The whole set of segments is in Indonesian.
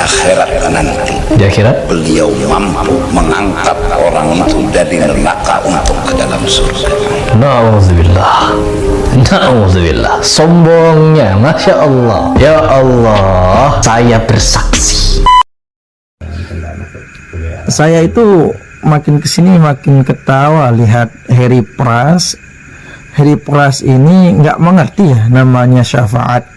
akhirat nanti. Di akhirat Beliau mampu mengangkat orang itu dari neraka untuk ke dalam surga. Na'udzubillah. Na'udzubillah. Sombongnya, Masya Allah. Ya Allah, saya bersaksi. Saya itu makin kesini makin ketawa lihat Harry Pras. Harry Pras ini nggak mengerti ya namanya syafaat,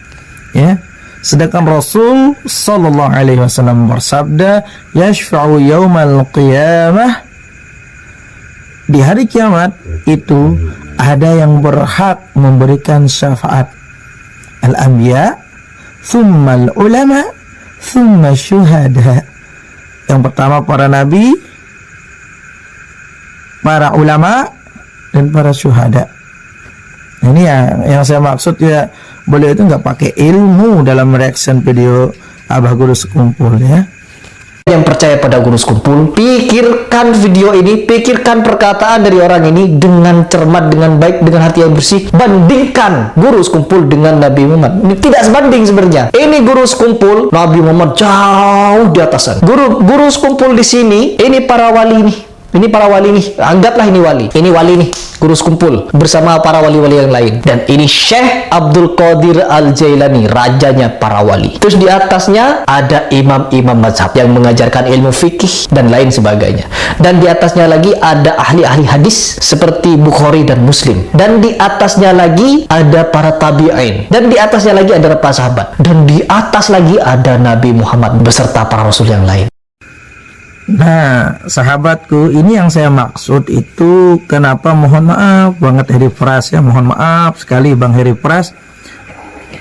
ya. Sedangkan Rasul Sallallahu Alaihi Wasallam bersabda, yashfa'u yaumal qiyamah, di hari kiamat itu ada yang berhak memberikan syafaat. Al-anbiya, thumma al-ulama, thumma syuhada. Yang pertama para nabi, para ulama, dan para syuhada. Ini yang saya maksud ya, beliau itu nggak pakai ilmu dalam reaction video Abah Guru Sekumpul, ya. Yang percaya pada Guru Sekumpul, pikirkan video ini, pikirkan perkataan dari orang ini dengan cermat, dengan baik, dengan hati yang bersih. Bandingkan Guru Sekumpul dengan Nabi Muhammad. Ini tidak sebanding sebenarnya. Ini Guru Sekumpul, Nabi Muhammad jauh di atasan. Guru Sekumpul di sini, ini para wali nih. Ini para wali nih, anggaplah ini wali. Ini wali nih, Guru Sekumpul bersama para wali-wali yang lain. Dan ini Syekh Abdul Qadir Al-Jailani, rajanya para wali. Terus di atasnya ada imam-imam mazhab yang mengajarkan ilmu fikih dan lain sebagainya. Dan di atasnya lagi ada ahli-ahli hadis seperti Bukhari dan Muslim. Dan di atasnya lagi ada para tabi'in. Dan di atasnya lagi ada para sahabat. Dan di atas lagi ada Nabi Muhammad beserta para rasul yang lain. Nah, sahabatku, ini yang saya maksud itu kenapa mohon maaf banget Harry Pras, ya, mohon maaf sekali Bang Harry Pras.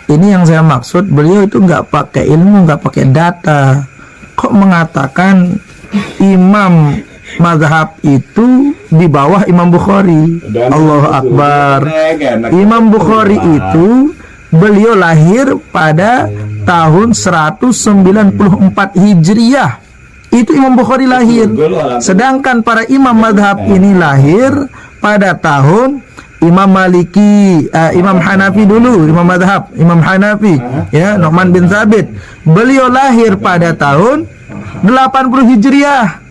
Ini yang saya maksud, beliau itu nggak pakai ilmu, nggak pakai data. Kok mengatakan imam mazhab itu di bawah Imam Bukhari? Allahu Akbar. Imam Bukhari itu beliau lahir pada tahun 194 Hijriah. Itu Imam Bukhari lahir. Sedangkan para imam madhab ini lahir pada tahun Imam Maliki, Imam Hanafi dulu, Imam madhab, Imam Hanafi, ya, Nu'man bin Thabit. Beliau lahir pada tahun 80 Hijriah.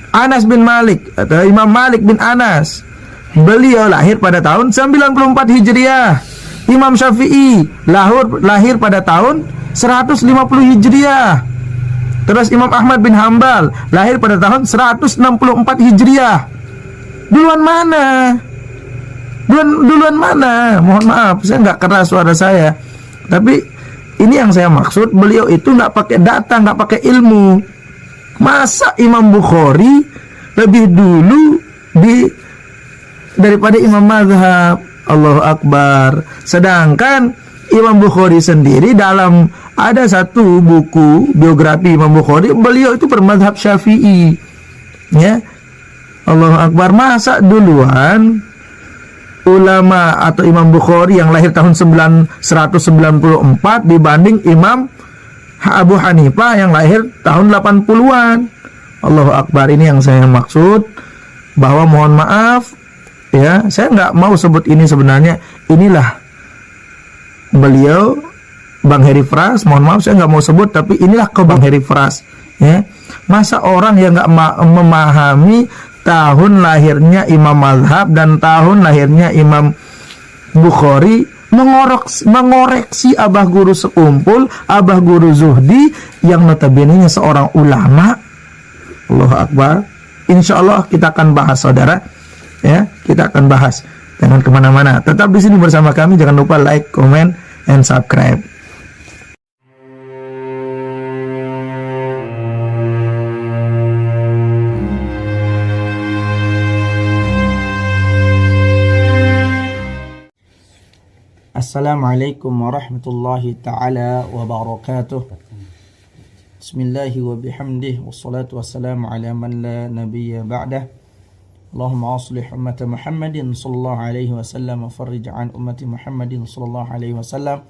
Anas bin Malik atau Imam Malik bin Anas, beliau lahir pada tahun 94 Hijriah. Imam Syafi'i lahir pada tahun 150 Hijriah. Terus Imam Ahmad bin Hambal lahir pada tahun 164 Hijriah. Duluan mana? Duluan mana? Mohon maaf, saya nggak keras suara saya. Tapi ini yang saya maksud, beliau itu nggak pakai data, nggak pakai ilmu. Masa Imam Bukhari lebih dulu daripada Imam Mazhab? Allahu Akbar. Sedangkan Imam Bukhari sendiri dalam ada satu buku biografi Imam Bukhari, beliau itu bermazhab Syafi'i, ya. Allahu Akbar. Masa duluan ulama atau Imam Bukhari yang lahir tahun 194 dibanding Imam Abu Hanifah yang lahir tahun 80-an. Allahu Akbar. Ini yang saya maksud, bahwa mohon maaf ya, saya nggak mau sebut ini sebenarnya. Inilah beliau, Bang Harry Pras, mohon maaf saya nggak mau sebut, tapi inilah ke Bang Harry Pras, ya. Masa orang yang nggak memahami tahun lahirnya Imam Mazhab dan tahun lahirnya Imam Bukhari mengoreksi Abah Guru Sekumpul, Abah Guru Zuhdi yang notabene seorang ulama. Allahu Akbar. Insya Allah kita akan bahas, saudara, ya, kita akan bahas. Jangan kemana-mana, tetap di sini bersama kami. Jangan lupa like, comment, and subscribe. Assalamualaikum warahmatullahi ta'ala wabarakatuh. Bismillahi wa bihamdih, wassalatu wassalamu ala man la nabiyya ba'dah. Allahumma aslih ummata Muhammadin sallallahu alaihi wasallam wa farrij an ummati Muhammadin sallallahu alaihi wasallam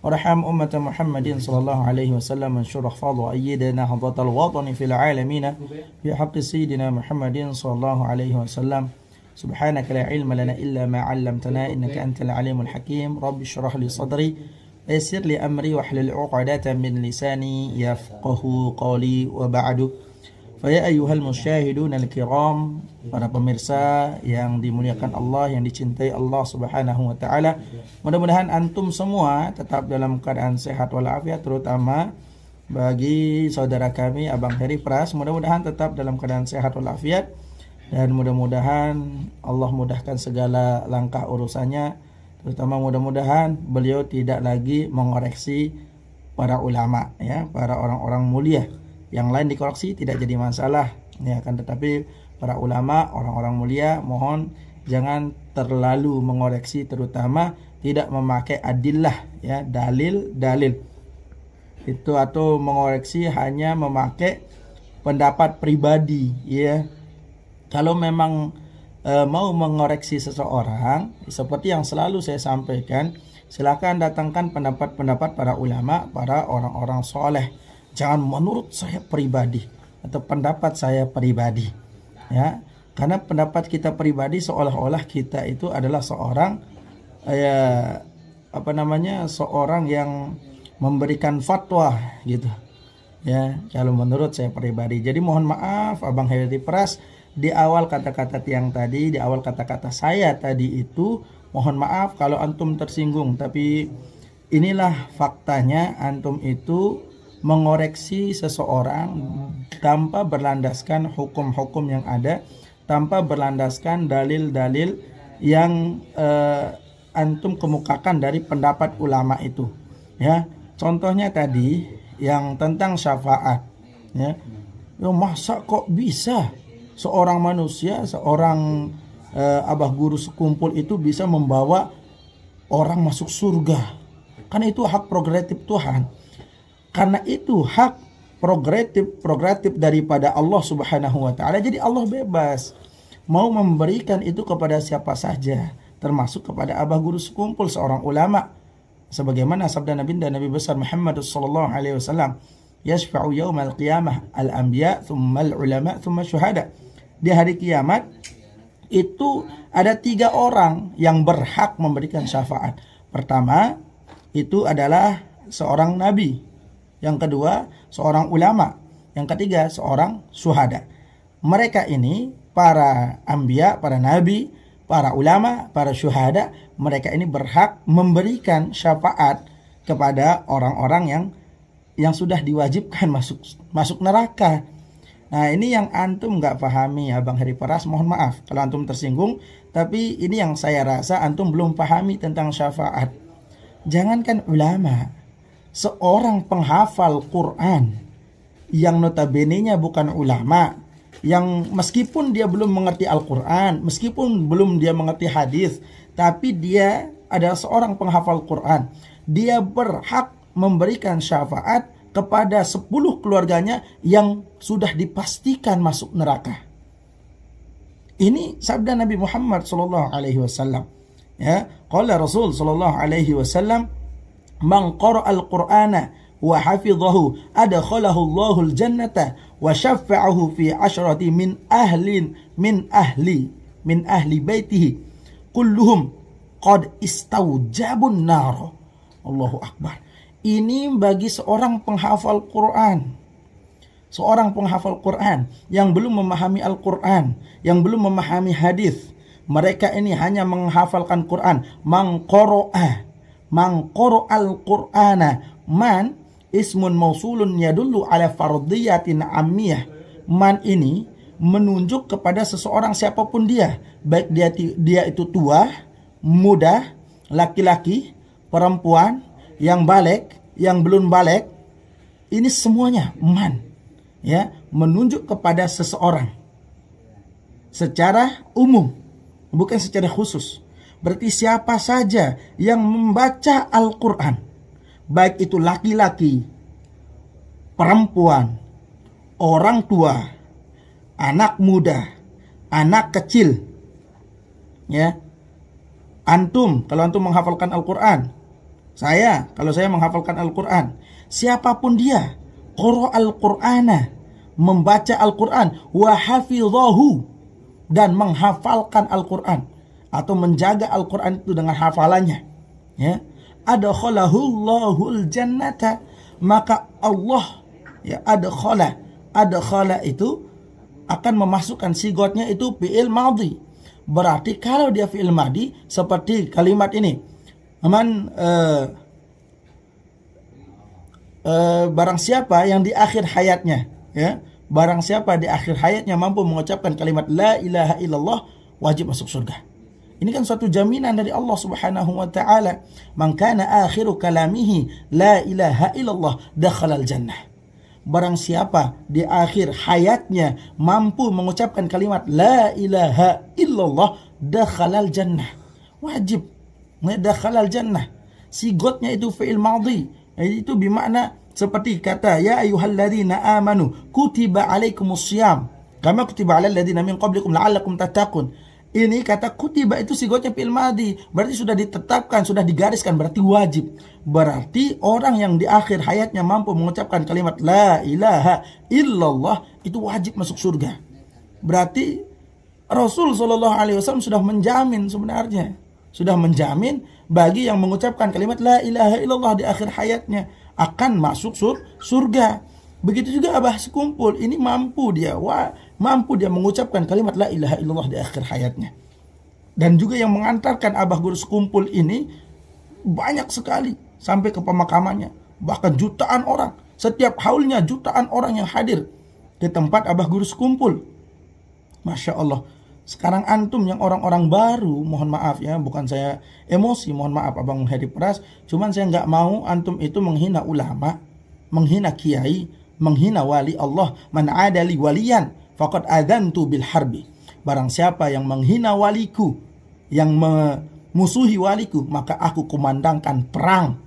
warham ummata Muhammadin sallallahu alaihi wasallam wa syurah fadhu ayyidana hadatal watani fil alamina bi haqqi sayyidina Muhammadin sallallahu alaihi wasallam. Subhanaka la ilma lana illa ma 'allamtana innaka antal alimul hakim. Rabbi shrah li sadri yassir li amri wahlul 'uqdatam min lisani yafqahu qawli wa ba'du. Fa ya ayyuhal musyahidun al-kiram, para pemirsa yang dimuliakan Allah, yang dicintai Allah Subhanahu wa taala. Mudah-mudahan antum semua tetap dalam keadaan sehat walafiat, terutama bagi saudara kami Abang Heri Pras, mudah-mudahan tetap dalam keadaan sehat walafiat, dan mudah-mudahan Allah mudahkan segala langkah urusannya, terutama mudah-mudahan beliau tidak lagi mengoreksi para ulama, ya, para orang-orang mulia. Yang lain dikoreksi tidak jadi masalah, ya kan, tetapi para ulama, orang-orang mulia, mohon jangan terlalu mengoreksi, terutama tidak memakai adillah, ya, dalil-dalil itu, atau mengoreksi hanya memakai pendapat pribadi, ya. Kalau memang mau mengoreksi seseorang, seperti yang selalu saya sampaikan, silakan datangkan pendapat-pendapat para ulama, para orang-orang soleh. Jangan menurut saya pribadi atau pendapat saya pribadi, ya, karena pendapat kita pribadi seolah-olah kita itu adalah seorang seorang yang memberikan fatwa gitu, ya, kalau menurut saya pribadi. Jadi mohon maaf Abang Heri Pras, di awal kata-kata tiang tadi, di awal kata-kata saya tadi itu, mohon maaf kalau antum tersinggung, tapi inilah faktanya. Antum itu mengoreksi seseorang tanpa berlandaskan hukum-hukum yang ada, tanpa berlandaskan dalil-dalil yang antum kemukakan dari pendapat ulama itu, ya. Contohnya tadi yang tentang syafaat, ya. Masa kok bisa seorang manusia, seorang abah guru sekumpul itu bisa membawa orang masuk surga? Karena itu hak prerogatif Tuhan. Karena itu hak prerogatif daripada Allah Subhanahu wa taala. Jadi Allah bebas mau memberikan itu kepada siapa saja, termasuk kepada abah guru sekumpul, seorang ulama. Sebagaimana sabda Nabi dan Nabi besar Muhammad sallallahu alaihi wasallam, yashfa'u yaumal qiyamah al-anbiya, thumma al-ulama, thumma syuhada. Di hari kiamat itu ada 3 orang yang berhak memberikan syafaat. Pertama itu adalah seorang nabi, yang kedua seorang ulama, yang ketiga seorang syuhada. Mereka ini para anbiya, para nabi, para ulama, para syuhada, mereka ini berhak memberikan syafaat kepada orang-orang yang sudah diwajibkan masuk neraka. Nah, ini yang antum nggak pahami, Abang Heri Pras, mohon maaf kalau antum tersinggung, tapi ini yang saya rasa antum belum pahami tentang syafaat. Jangankan ulama, seorang penghafal Quran yang notabene-nya bukan ulama, yang meskipun dia belum mengerti Al-Quran, meskipun belum dia mengerti hadis, tapi dia adalah seorang penghafal Quran, dia berhak memberikan syafaat kepada 10 keluarganya yang sudah dipastikan masuk neraka. Ini sabda Nabi Muhammad sallallahu alaihi wasallam, ya. Qala Rasul sallallahu alaihi wasallam, man qara'al Qur'ana wa hafidhahu adkhalahu Allahul jannata wa syafa'ahu fi 'ashrati min ahli baitihi kulluhum qad istawjabun nar. Allahu akbar. Ini bagi seorang penghafal Quran. Seorang penghafal Quran yang belum memahami Al-Quran, yang belum memahami hadis. Mereka ini hanya menghafalkan Quran. Man qara'al Qur'ana, man ismun mausulun yadullu ala fardiyatin ammiyah. Man ini menunjuk kepada seseorang siapapun dia, baik dia itu tua, muda, laki-laki, perempuan, yang balik, yang belum balik. Ini semuanya man, ya, menunjuk kepada seseorang secara umum, bukan secara khusus. Berarti siapa saja yang membaca Al-Quran, baik itu laki-laki, perempuan, orang tua, anak muda, anak kecil, ya. Antum, kalau antum menghafalkan Al-Quran, kalau saya menghafalkan Al-Quran, siapapun dia, qara'al Qur'ana, membaca Al-Quran, wa hafidhahu, dan menghafalkan Al-Quran atau menjaga Al-Quran itu dengan hafalannya, ya. adkhalahullahu jannata, maka Allah ya adkhala itu akan memasukkan, sigotnya itu fi'il madhi. Berarti kalau dia fi'il madhi seperti kalimat ini, barang siapa yang di akhir hayatnya, ya, barang siapa di akhir hayatnya mampu mengucapkan kalimat la ilaha illallah, wajib masuk surga. Ini kan suatu jaminan dari Allah Subhanahu wa taala. Man kana akhiru kalamihi la ilaha illallah dakhalal jannah. Barang siapa di akhir hayatnya mampu mengucapkan kalimat la ilaha illallah dakhalal jannah. Wajib dakhalal jannah. Sigotnya itu fi'il madhi. Itu bermakna seperti kata ya ayyuhalladzina amanu kutiba alaikumusiyam kama kutiba alal ladzina min qablikum la'allakum tattaqun. Ini kata kutiba itu sigotnya fi'il madhi, berarti sudah ditetapkan, sudah digariskan, berarti wajib. Berarti orang yang di akhir hayatnya mampu mengucapkan kalimat la ilaha illallah itu wajib masuk surga. Berarti Rasul SAW sudah menjamin, sebenarnya sudah menjamin bagi yang mengucapkan kalimat la ilaha illallah di akhir hayatnya akan masuk surga. Begitu juga Abah Sekumpul ini mampu dia mengucapkan kalimat la ilaha illallah di akhir hayatnya. Dan juga yang mengantarkan Abah Guru Sekumpul ini banyak sekali sampai ke pemakamannya. Bahkan jutaan orang, setiap haulnya jutaan orang yang hadir ke tempat Abah Guru Sekumpul. Masya Allah. Sekarang antum yang orang-orang baru, mohon maaf ya, bukan saya emosi, mohon maaf Abang Heri Pras, cuman saya nggak mau antum itu menghina ulama, menghina kiai, menghina wali Allah. Man adali waliyan faqad adantu bil harbi. Barang siapa yang menghina waliku, yang memusuhi waliku, maka aku kumandangkan perang,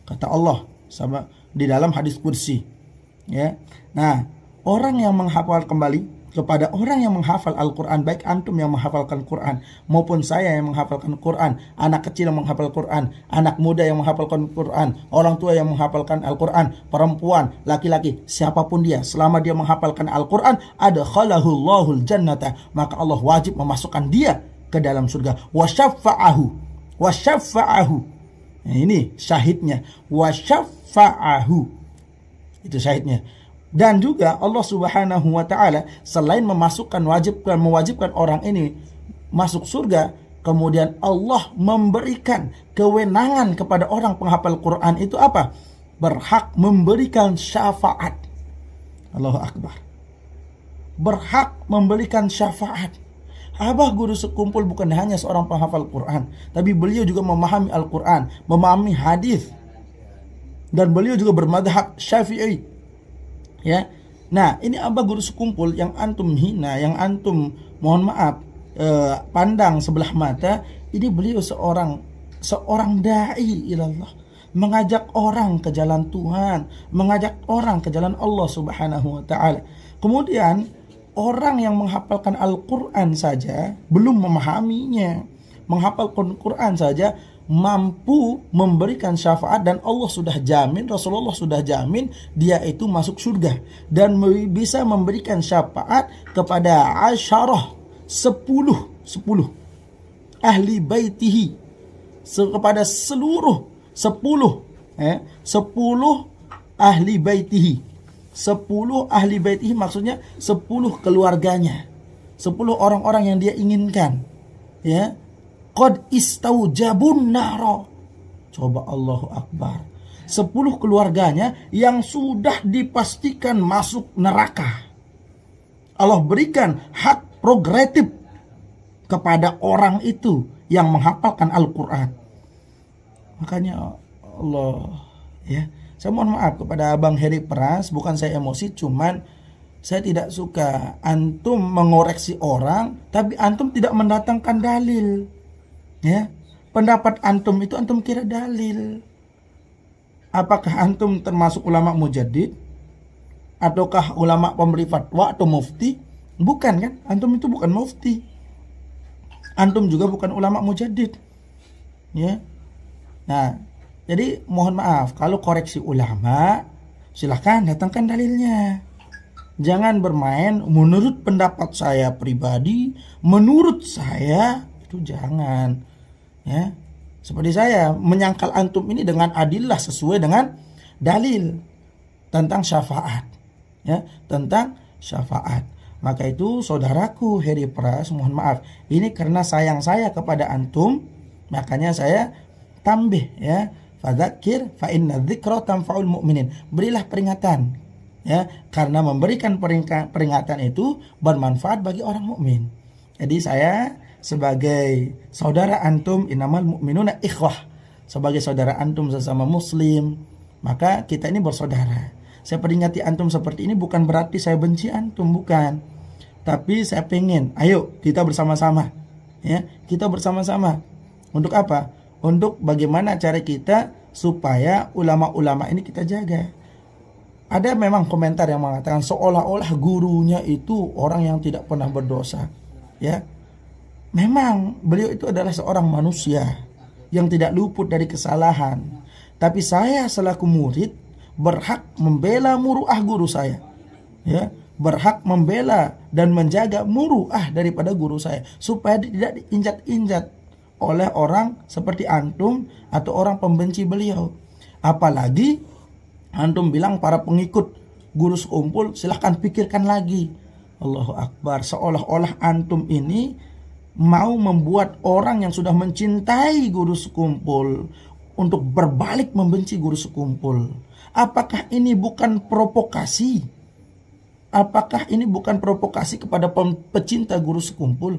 kata Allah sama di dalam hadis kursi, ya. Nah, orang yang menghafal kembali kepada orang yang menghafal Al-Quran, baik antum yang menghafalkan Quran maupun saya yang menghafalkan Quran, anak kecil yang menghafal Quran, anak muda yang menghafalkan Quran, orang tua yang menghafalkan Al-Quran, perempuan, laki-laki, siapapun dia, selama dia menghafalkan Al-Quran, adkhalahullahu jannata, maka Allah wajib memasukkan dia ke dalam surga. Wasyafa'ahu. Nah, ini syahidnya. Wasyafa'ahu. Itu syahidnya. Dan juga Allah Subhanahu wa taala selain mewajibkan orang ini masuk surga, kemudian Allah memberikan kewenangan kepada orang penghafal Quran itu apa? Berhak memberikan syafaat. Allahu Akbar. Berhak memberikan syafaat. Abah Guru Sekumpul bukan hanya seorang penghafal Quran, tapi beliau juga memahami Al-Quran, memahami hadis, dan beliau juga bermadhab Syafi'i. Ya, nah ini Abah Guru Sekumpul yang antum hina, yang antum mohon maaf pandang sebelah mata. Ini beliau seorang dai ilallah, mengajak orang ke jalan Tuhan, mengajak orang ke jalan Allah Subhanahu wa taala. Kemudian orang yang menghafalkan Al-Quran saja belum memahaminya, menghafalkan Quran saja mampu memberikan syafaat, dan Allah sudah jamin, Rasulullah sudah jamin dia itu masuk surga, dan bisa memberikan syafaat kepada 10 ahli baitihi, kepada seluruh 10 ahli baitihi. 10 ahli baitihi maksudnya 10 keluarganya, 10 orang-orang yang dia inginkan, ya. Qad istaujabun naro. Coba, Allahu Akbar. 10 keluarganya yang sudah dipastikan masuk neraka. Allah berikan hak progresif kepada orang itu yang menghafalkan Al-Quran. Makanya Allah, ya, saya mohon maaf kepada Abang Heri Pras, bukan saya emosi, cuman saya tidak suka antum mengoreksi orang tapi antum tidak mendatangkan dalil. Ya, pendapat antum itu antum kira dalil. Apakah antum termasuk ulama mujaddid ataukah ulama pemberi fatwa atau mufti? Bukan kan? Antum itu bukan mufti. Antum juga bukan ulama mujaddid. Ya. Nah, jadi mohon maaf kalau koreksi ulama, silahkan datangkan dalilnya. Jangan bermain menurut pendapat saya pribadi, menurut saya, itu jangan. Ya, seperti saya menyangkal antum ini dengan adillah sesuai dengan dalil tentang syafaat, ya, tentang syafaat. Maka itu saudaraku Heri Pras, mohon maaf, ini karena sayang saya kepada antum, makanya saya tambih, ya, fadzakir fa inna dzikra tanfa'ul mu'minin. Berilah peringatan, ya, karena memberikan peringatan itu bermanfaat bagi orang mukmin. Jadi saya sebagai saudara antum, innamal mu'minuna ikhwah, sebagai saudara antum sesama muslim, maka kita ini bersaudara. Saya peringati antum seperti ini bukan berarti saya benci antum, bukan. Tapi saya pengen, ayo kita bersama-sama, ya, kita bersama-sama. Untuk apa? Untuk bagaimana cara kita supaya ulama-ulama ini kita jaga. Ada memang komentar yang mengatakan seolah-olah gurunya itu orang yang tidak pernah berdosa, ya. Memang beliau itu adalah seorang manusia yang tidak luput dari kesalahan. Tapi saya selaku murid berhak membela muruah guru saya, ya, berhak membela dan menjaga muruah daripada guru saya supaya tidak diinjak-injak oleh orang seperti antum atau orang pembenci beliau. Apalagi antum bilang para pengikut guru sekumpul silahkan pikirkan lagi. Allahu Akbar, seolah-olah antum ini mau membuat orang yang sudah mencintai guru sekumpul untuk berbalik membenci guru sekumpul. Apakah ini bukan provokasi? Apakah ini bukan provokasi kepada pecinta guru sekumpul?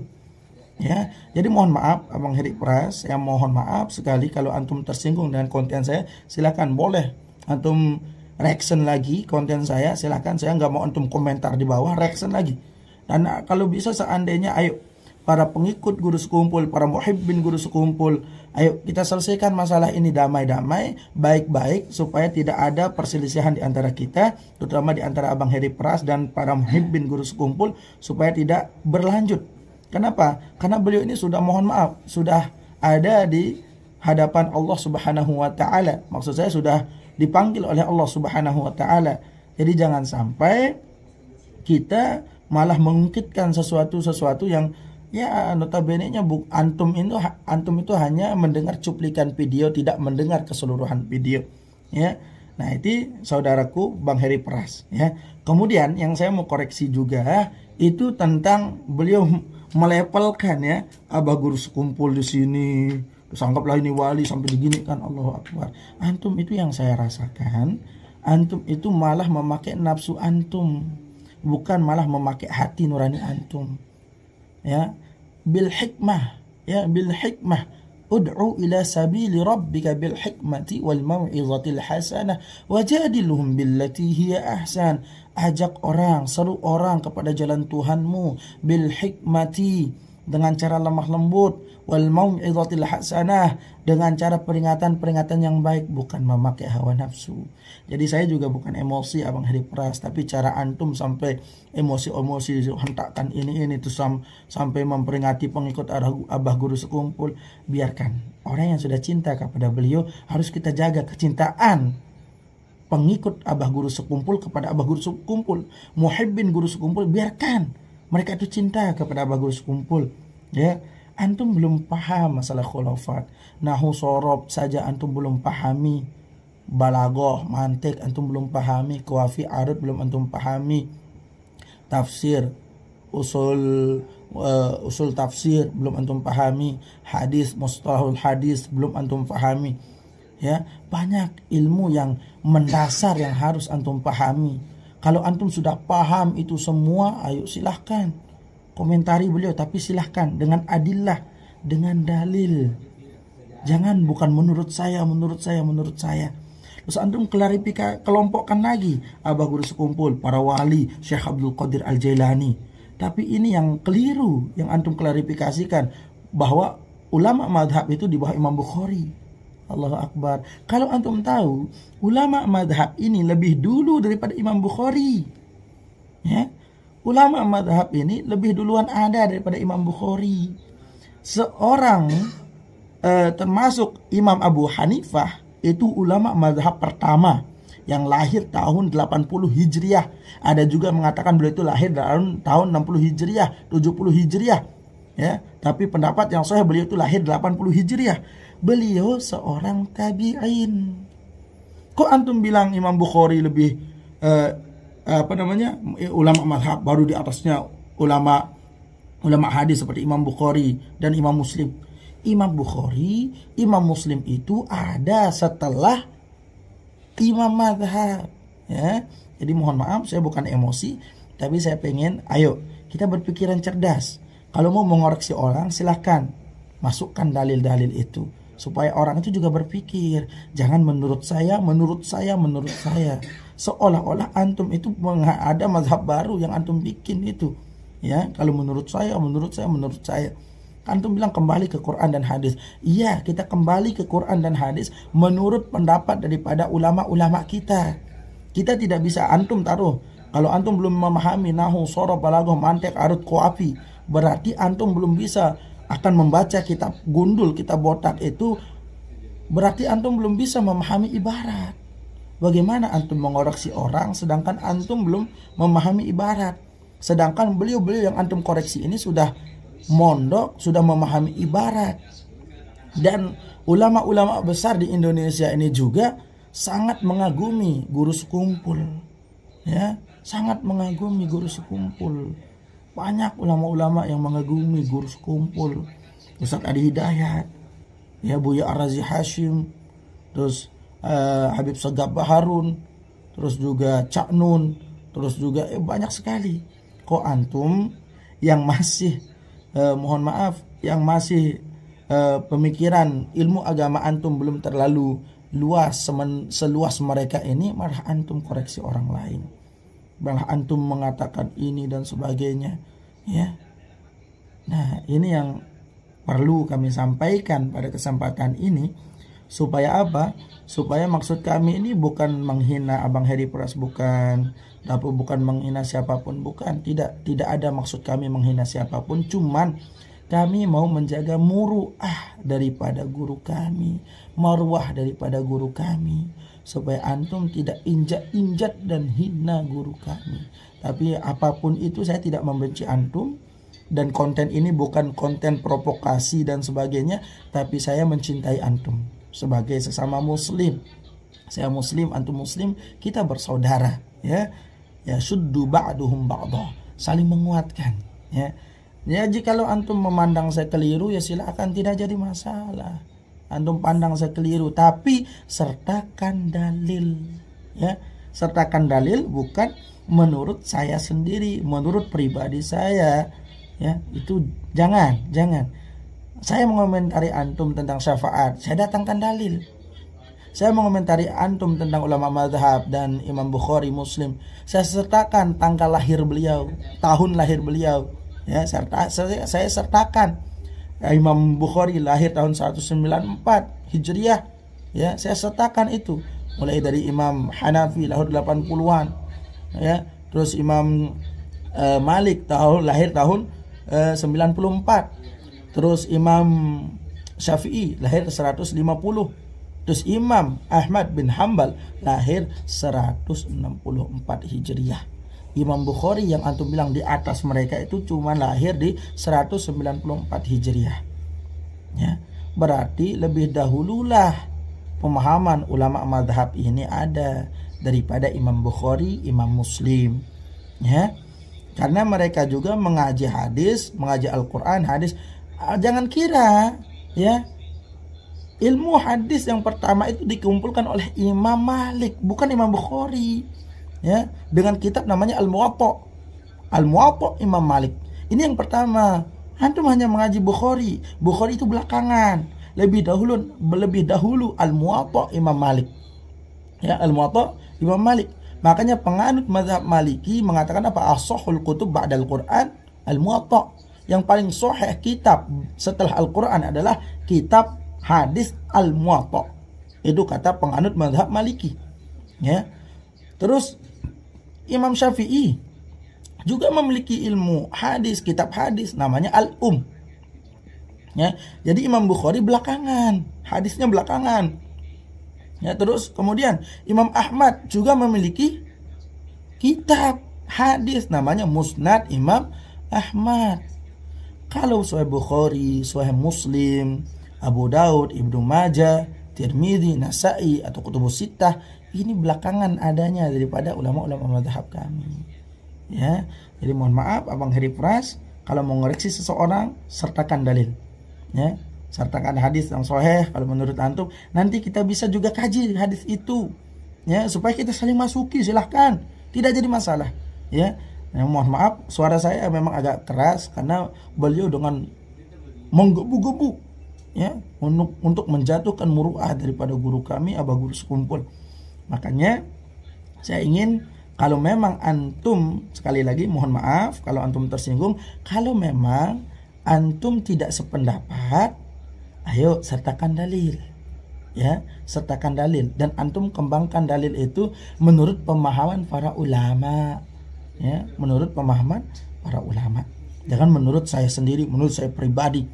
Ya, jadi mohon maaf Abang Heri Pras, saya mohon maaf sekali kalau antum tersinggung dengan konten saya. Silakan, boleh antum reaction lagi konten saya, silakan. Saya nggak mau antum komentar di bawah, reaction lagi. Dan kalau bisa seandainya, ayo para pengikut guru sekumpul, para muhibbin guru sekumpul, ayo kita selesaikan masalah ini damai-damai, baik-baik, supaya tidak ada perselisihan di antara kita, terutama di antara Abang Heri Pras dan para muhibbin guru sekumpul, supaya tidak berlanjut. Kenapa? Karena beliau ini sudah, mohon maaf, sudah ada di hadapan Allah Subhanahu wa taala. Maksud saya sudah dipanggil oleh Allah Subhanahu wa taala. Jadi jangan sampai kita malah mengungkitkan sesuatu yang, ya, notabene-nya antum itu hanya mendengar cuplikan video, tidak mendengar keseluruhan video, ya. Nah, itu saudaraku Bang Heri Pras, ya. Kemudian yang saya mau koreksi juga itu tentang beliau melepelkan, ya, abah guru sekumpul di sini, terus anggaplah ini wali sampai diginikan. Allahu Akbar. Antum itu yang saya rasakan, antum itu malah memakai nafsu antum, bukan malah memakai hati nurani antum, ya. Bil hikmah, ya, bil hikmah, ud'u ila sabili rabbika bil hikmati wal mau'izatil hasanah wajadilhum billati hiya ahsan. Ajak orang, seru orang kepada jalan Tuhanmu bil hikmati, dengan cara lemah lembut, wal mau'izatil hasanah, dengan cara peringatan-peringatan yang baik, bukan memakai hawa nafsu. Jadi saya juga bukan emosi Abang Heri Pras, tapi cara antum sampai emosi-emosi hentakkan ini terus sampai memperingati pengikut abah guru sekumpul. Biarkan, orang yang sudah cinta kepada beliau harus kita jaga kecintaan pengikut abah guru sekumpul kepada abah guru sekumpul, muhibbin guru sekumpul, biarkan mereka itu cinta kepada abah guru sekumpul, ya. Antum belum paham masalah khulafat, nahu sorob saja antum belum pahami, balagoh, mantik antum belum pahami, kawafi arud belum antum pahami, tafsir, usul tafsir belum antum pahami, hadis, mustalahul hadis belum antum pahami, ya. Banyak ilmu yang mendasar yang harus antum pahami. Kalau antum sudah paham itu semua, ayo silahkan komentari beliau, tapi silahkan dengan adillah, dengan dalil. Jangan bukan menurut saya. Terus antum klarifikasi, kelompokkan lagi abah guru sekumpul, para wali, Syekh Abdul Qadir Al-Jailani. Tapi ini yang keliru, yang antum klarifikasikan, bahwa ulama madhab itu di bawah Imam Bukhari. Allahu Akbar. Kalau antum tahu, ulama madhab ini lebih dulu daripada Imam Bukhari, ya. Ulama madhab ini lebih duluan ada daripada Imam Bukhari. Seorang termasuk Imam Abu Hanifah itu ulama madhab pertama yang lahir tahun 80 Hijriah. Ada juga mengatakan beliau itu lahir tahun 60 Hijriah, 70 Hijriah, ya. Tapi pendapat yang sahih beliau itu lahir 80 Hijriah. beliau seorang tabi'in. Kok antum bilang Imam Bukhari lebih ulama mazhab, baru di atasnya ulama hadis seperti Imam Bukhari dan Imam Muslim. Imam Bukhari, Imam Muslim itu ada setelah Imam mazhab, ya. Jadi mohon maaf, saya bukan emosi, tapi saya pengen, ayo kita berpikiran cerdas. Kalau mau mengoreksi orang, silahkan masukkan dalil-dalil itu supaya orang itu juga berpikir. Jangan menurut saya. Seolah-olah antum itu ada mazhab baru yang antum bikin itu. Ya, kalau menurut saya. Antum bilang kembali ke Quran dan hadis. Iya, kita kembali ke Quran dan hadis menurut pendapat daripada ulama-ulama kita. Kita tidak bisa antum taruh. Kalau antum belum memahami nahu, sorof, balaghah, mantiq, arud, qawafi, berarti antum belum bisa akan membaca kitab gundul, kitab botak itu, berarti antum belum bisa memahami ibarat. Bagaimana antum mengoreksi orang sedangkan antum belum memahami ibarat? Sedangkan beliau-beliau yang antum koreksi ini sudah mondok, sudah memahami ibarat. Dan ulama-ulama besar di Indonesia ini juga sangat mengagumi guru sekumpul. Ya, sangat mengagumi guru sekumpul. Banyak ulama-ulama yang mengagumi guru sekumpul. Ustaz Adi Hidayat, ya, Buya Ar-Razi Hashim, terus Habib Segab Baharun, terus juga Cak Nun, terus juga banyak sekali. Kok antum yang masih mohon maaf, yang masih pemikiran ilmu agama antum belum terlalu luas seluas mereka ini, malah antum koreksi orang lain, malah antum mengatakan ini dan sebagainya, ya. Nah, ini yang perlu kami sampaikan pada kesempatan ini, supaya apa? Supaya maksud kami ini bukan menghina Abang Heri Pras, bukan menghina siapapun, bukan, tidak ada maksud kami menghina siapapun, cuman kami mau menjaga muruah daripada guru kami, marwah daripada guru kami, supaya antum tidak injak-injak dan hina guru kami. Tapi apapun itu, saya tidak membenci antum, dan konten ini bukan konten provokasi dan sebagainya, tapi saya mencintai antum sebagai sesama muslim. Saya muslim, antum muslim, kita bersaudara, ya. Ya, syuddu ba'duhum ba'dah, saling menguatkan, ya. Ya, jikalau antum memandang saya keliru, ya silakan, tidak jadi masalah. Antum pandang saya keliru, tapi sertakan dalil, ya. Sertakan dalil, bukan menurut saya sendiri, menurut pribadi saya, ya. Itu jangan. Saya mengomentari antum tentang syafaat, saya datangkan dalil. Saya mengomentari antum tentang ulama mazhab dan Imam Bukhari, Muslim, saya sertakan tanggal lahir beliau, tahun lahir beliau. Ya, saya sertakan Imam Bukhari lahir tahun 194 Hijriah. Ya, saya sertakan itu. Mulai dari Imam Hanafi lahir 80-an. Ya, terus Imam Malik lahir tahun 94. Terus Imam Syafi'i lahir 150. Terus Imam Ahmad bin Hanbal lahir 164 Hijriah. Imam Bukhari yang antum bilang di atas mereka itu cuma lahir di 194 Hijriah. Ya, berarti lebih dahululah pemahaman ulama madhab ini ada daripada Imam Bukhari, Imam Muslim. Ya, karena mereka juga mengaji hadis, mengaji Al-Quran, hadis. Jangan kira, ya, ilmu hadis yang pertama itu dikumpulkan oleh Imam Malik, bukan Imam Bukhari. Ya, dengan kitab namanya Al-Muwatta Imam Malik. Ini yang pertama. Antum hanya mengaji Bukhari. Bukhari itu belakangan. Lebih dahulu Al-Muwatta Imam Malik. Ya, Al-Muwatta Imam Malik. Makanya penganut mazhab Maliki mengatakan apa? As-sahhul kutub ba'dal Quran Al-Muwatta. Yang paling sahih kitab setelah Al-Quran adalah kitab hadis Al-Muwatta. Itu kata penganut mazhab Maliki. Ya. Terus Imam Syafi'i juga memiliki ilmu hadis, kitab hadis namanya Al-Um. Ya, jadi Imam Bukhari belakangan, hadisnya belakangan. Ya, terus kemudian Imam Ahmad juga memiliki kitab hadis namanya Musnad Imam Ahmad. Kalau Sahih Bukhari, Sahih Muslim, Abu Daud, Ibnu Majah, Tirmidzi, Nasa'i atau Kutubus Sittah ini belakangan adanya daripada ulama-ulama mazhab kami. Ya, jadi mohon maaf Abang Heri Pras, kalau mau ngoreksi seseorang sertakan dalil. Ya, sertakan hadis yang sahih kalau menurut antum. Nanti kita bisa juga kaji hadis itu. Ya, supaya kita saling masuki, silahkan. Tidak jadi masalah. Ya, mohon maaf suara saya memang agak keras karena beliau dengan menggebu-gebu ya untuk menjatuhkan muruah daripada guru kami Abah Guru Sekumpul. Makanya saya ingin kalau memang antum, sekali lagi mohon maaf kalau antum tersinggung, kalau memang antum tidak sependapat, ayo sertakan dalil. Ya, sertakan dalil dan antum kembangkan dalil itu menurut pemahaman para ulama. Ya, menurut pemahaman para ulama. Jangan menurut saya sendiri, menurut saya pribadi.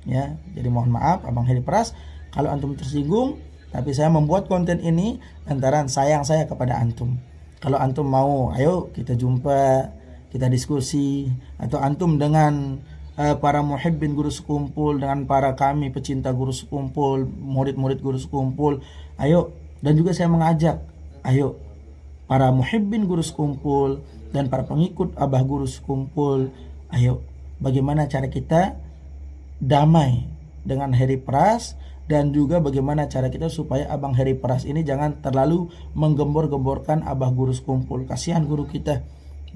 Ya, jadi mohon maaf Abang Heri Pras kalau antum tersinggung, tapi saya membuat konten ini lantaran sayang saya kepada antum. Kalau antum mau, ayo kita jumpa, kita diskusi, atau antum dengan para muhibbin Guru Sekumpul, dengan para kami pecinta Guru Sekumpul, murid-murid Guru Sekumpul, ayo. Dan juga saya mengajak, ayo para muhibbin Guru Sekumpul dan para pengikut Abah Guru Sekumpul, ayo bagaimana cara kita damai dengan Heri Pras, dan juga bagaimana cara kita supaya Abang Heri Pras ini jangan terlalu menggembor-gemborkan Abah Guru Sekumpul. Kasihan guru kita,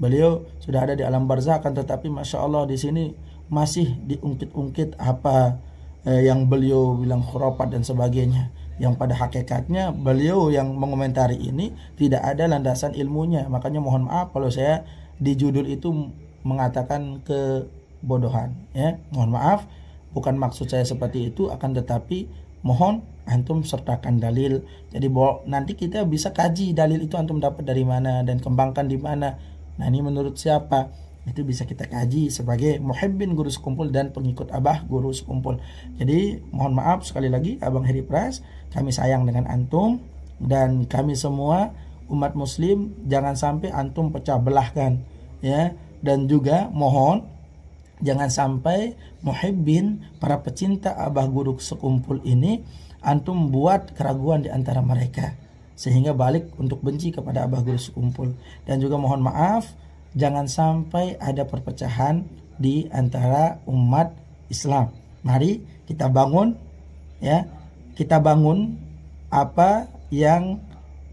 beliau sudah ada di alam barzah, akan tetapi masya Allah di sini masih diungkit-ungkit apa yang beliau bilang khurafat dan sebagainya, yang pada hakikatnya beliau yang mengomentari ini tidak ada landasan ilmunya. Makanya mohon maaf kalau saya di judul itu mengatakan kebodohan, ya mohon maaf, bukan maksud saya seperti itu, akan tetapi mohon antum sertakan dalil. Jadi nanti kita bisa kaji dalil itu antum dapat dari mana dan kembangkan di mana. Nah, ini menurut siapa? Itu bisa kita kaji sebagai muhibbin Guru Sekumpul dan pengikut Abah Guru Sekumpul. Jadi mohon maaf sekali lagi Abang Heri Pras, kami sayang dengan antum dan kami semua umat muslim jangan sampai antum pecah belahkan, ya. Dan juga mohon jangan sampai muhibbin, para pecinta Abah Guru Sekumpul ini antum buat keraguan di antara mereka sehingga balik untuk benci kepada Abah Guru Sekumpul. Dan juga mohon maaf jangan sampai ada perpecahan di antara umat Islam. Mari kita bangun, ya, kita bangun apa yang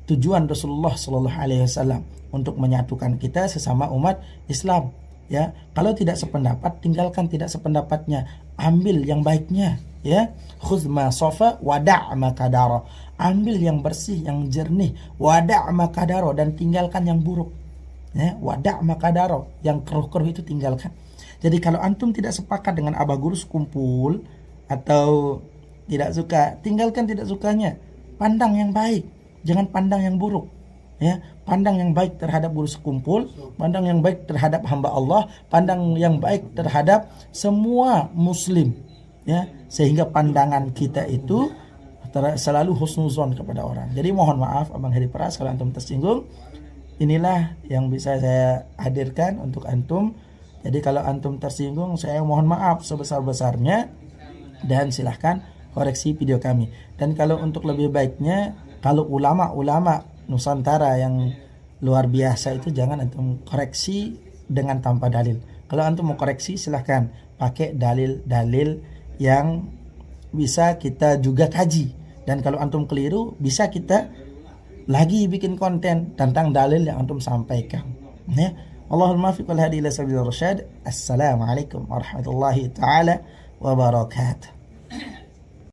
tujuan Rasulullah Shallallahu Alaihi Wasallam untuk menyatukan kita sesama umat Islam. Ya, kalau tidak sependapat tinggalkan tidak sependapatnya, ambil yang baiknya. Ya, khudz ma safa wada' ma kadara, ambil yang bersih yang jernih, wada' ma kadara, dan tinggalkan yang buruk. Ya, wada' makadaro, yang keruh-keruh itu tinggalkan. Jadi kalau antum tidak sepakat dengan Abah Guru Sekumpul atau tidak suka, tinggalkan tidak sukanya. Pandang yang baik, jangan pandang yang buruk. Ya, pandang yang baik terhadap Guru Sekumpul, pandang yang baik terhadap hamba Allah, pandang yang baik terhadap semua muslim. Ya, sehingga pandangan kita itu selalu husnuzon kepada orang. Jadi mohon maaf Abang Heri Pras kalau antum tersinggung. Inilah yang bisa saya hadirkan untuk antum. Jadi kalau antum tersinggung, saya mohon maaf sebesar-besarnya dan silahkan koreksi video kami. Dan kalau untuk lebih baiknya, kalau ulama-ulama Nusantara yang luar biasa itu jangan antum koreksi dengan tanpa dalil. Kalau antum mau koreksi silahkan pakai dalil-dalil yang bisa kita juga kaji. Dan kalau antum keliru bisa kita lagi bikin konten tentang dalil yang antum sampaikan. Ya, Allahul muwaffiq wal hadi ila sabilir rasyad. Assalamualaikum warahmatullahi taala wabarakatuh.